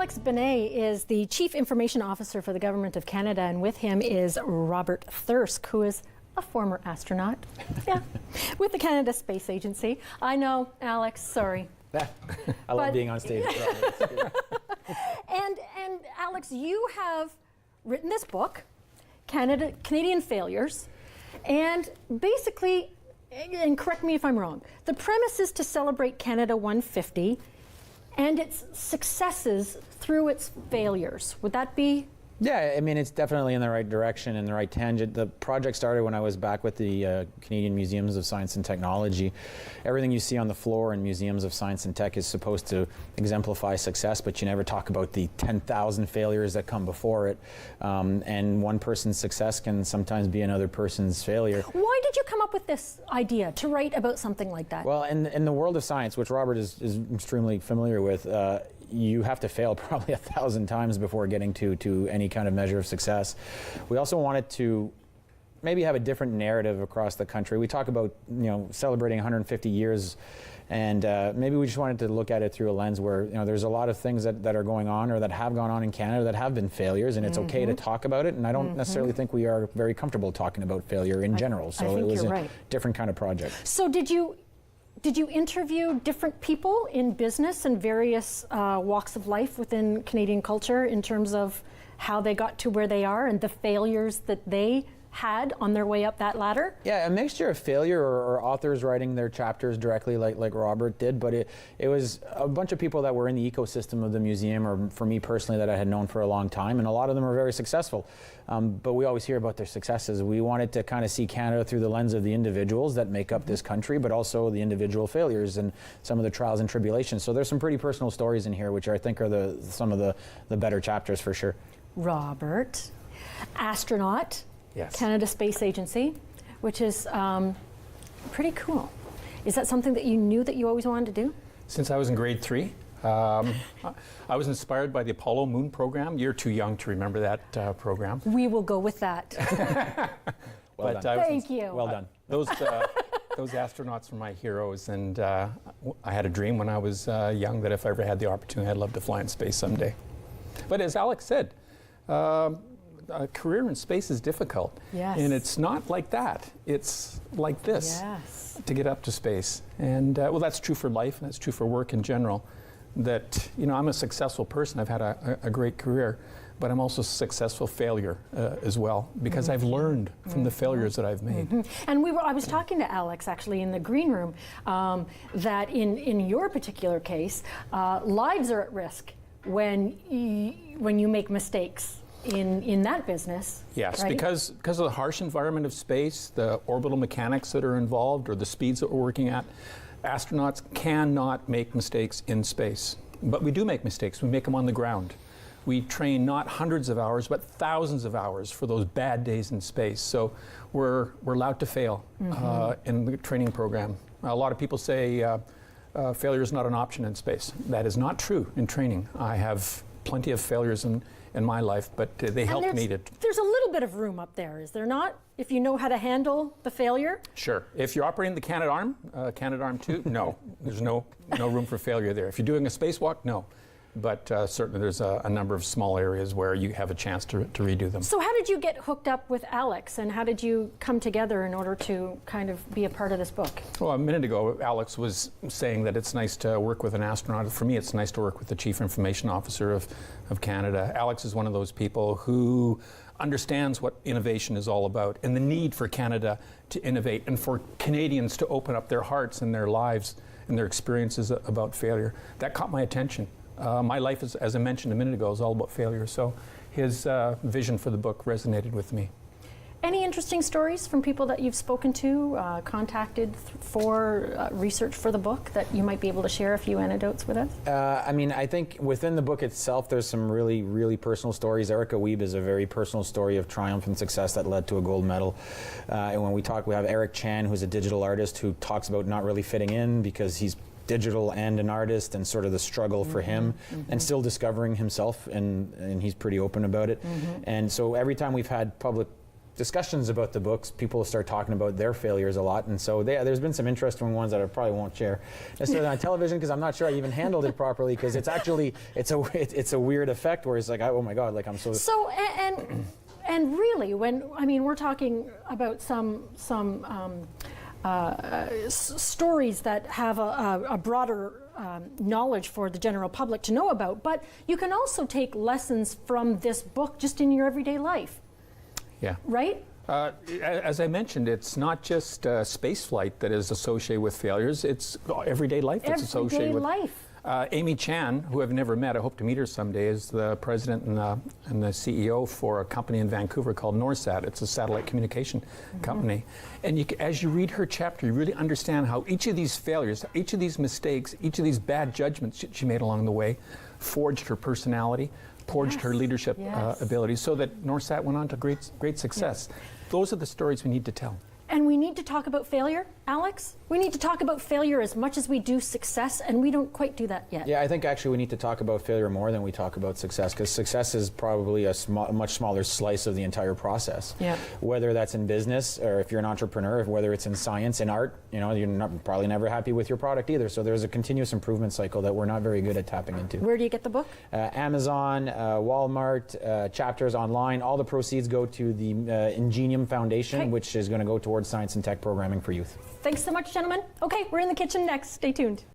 Alex Benay is the Chief Information Officer for the Government of Canada, and with him is Robert Thirsk, who is a former astronaut, with the Canada Space Agency. I know, Alex, sorry. I love being on stage. And Alex, you have written this book, Canadian Failures, and basically, and correct me if I'm wrong, the premise is to celebrate Canada 150 and its successes through its failures. Would that be? Yeah, I mean, it's definitely in the right direction, in the right tangent. The project started when I was back with the Canadian Museums of Science and Technology. Everything you see on the floor in museums of science and tech is supposed to exemplify success, but you never talk about the 10,000 failures that come before it. And one person's success can sometimes be another person's failure. Why did you come up with this idea to write about something like that? Well, in the world of science, which Robert is extremely familiar with, you have to fail probably 1,000 times before getting to any kind of measure of success. We also wanted to maybe have a different narrative across the country. We talk about, celebrating 150 years, and maybe we just wanted to look at it through a lens where, there's a lot of things that are going on or that have gone on in Canada that have been failures, and it's okay to talk about it, and I don't necessarily think we are very comfortable talking about failure in general, so it was a different kind of project. So did you interview different people in business and various walks of life within Canadian culture in terms of how they got to where they are and the failures that they had on their way up that ladder? Yeah, a mixture of failure or authors writing their chapters directly like Robert did, but it was a bunch of people that were in the ecosystem of the museum, or for me personally, that I had known for a long time, and a lot of them are very successful. But we always hear about their successes. We wanted to kind of see Canada through the lens of the individuals that make up this country, but also the individual failures and some of the trials and tribulations. So there's some pretty personal stories in here, which I think are some of the better chapters for sure. Robert, Astronaut, yes. Canada Space Agency, which is pretty cool. Is that something that you knew that you always wanted to do? Since I was in grade 3. I was inspired by the Apollo Moon program. You're too young to remember that program. We will go with that. Well done. Thank you. Well done. Those astronauts were my heroes, and I had a dream when I was young that if I ever had the opportunity, I'd love to fly in space someday. But as Alex said, a career in space is difficult. Yes. And it's not like that. It's like this to get up to space. And well, that's true for life, and that's true for work in general. That, I'm a successful person. I've had a great career, but I'm also a successful failure as well, because I've learned from the failures that I've made. And I was talking to Alex actually in the green room that in your particular case, lives are at risk when you make mistakes in that business. Yes, right? because of the harsh environment of space, the orbital mechanics that are involved, or the speeds that we're working at, astronauts cannot make mistakes in space. But we do make mistakes. We make them on the ground. We train not hundreds of hours, but thousands of hours for those bad days in space. So we're allowed to fail in the training program. A lot of people say failure is not an option in space. That is not true in training. I have plenty of failures in my life, but they help me to... There's a little bit of room up there, is there not? If you know how to handle the failure? Sure. If you're operating the Canadarm 2, no. There's no room for failure there. If you're doing a spacewalk, no. But certainly there's a number of small areas where you have a chance to redo them. So how did you get hooked up with Alex, and how did you come together in order to kind of be a part of this book? Well, a minute ago, Alex was saying that it's nice to work with an astronaut. For me, it's nice to work with the Chief Information Officer of Canada. Alex is one of those people who understands what innovation is all about, and the need for Canada to innovate, and for Canadians to open up their hearts and their lives and their experiences about failure. That caught my attention. My life, as I mentioned a minute ago, is all about failure, so his vision for the book resonated with me. Any interesting stories from people that you've spoken to, contacted for research for the book, that you might be able to share a few anecdotes with us? I mean, I think within the book itself, there's some really, really personal stories. Erica Wiebe is a very personal story of triumph and success that led to a gold medal. And when we talk, we have Eric Chan, who's a digital artist, who talks about not really fitting in because he's digital and an artist, and sort of the struggle for him, and still discovering himself, and he's pretty open about it. And so every time we've had public discussions about the books, people start talking about their failures a lot, and so there's been some interesting ones that I probably won't share necessarily on television because I'm not sure I even handled it properly, because it's actually it's a weird effect where it's like, oh my God, like I'm so and really, when I mean we're talking about some stories that have a broader knowledge for the general public to know about, but you can also take lessons from this book just in your everyday life. Yeah. Right? As I mentioned, it's not just space flight that is associated with failures, it's everyday life that's associated with. Everyday life. Amy Chan, who I've never met, I hope to meet her someday, is the president and the CEO for a company in Vancouver called NORSAT. It's a satellite communication company. And as you read her chapter, you really understand how each of these failures, each of these mistakes, each of these bad judgments she made along the way forged her personality, forged her leadership abilities, so that NORSAT went on to great success. Those are the stories we need to tell. And we need to talk about failure, Alex. We need to talk about failure as much as we do success, and we don't quite do that yet. Yeah, I think actually we need to talk about failure more than we talk about success, because success is probably a much smaller slice of the entire process. Yeah. Whether that's in business, or if you're an entrepreneur, whether it's in science, in art, you're probably never happy with your product either. So there's a continuous improvement cycle that we're not very good at tapping into. Where do you get the book? Amazon, Walmart, chapters online. All the proceeds go to the Ingenium Foundation, which is going to go towards science and tech programming for youth. Thanks so much, gentlemen. Okay, we're in the kitchen next. Stay tuned.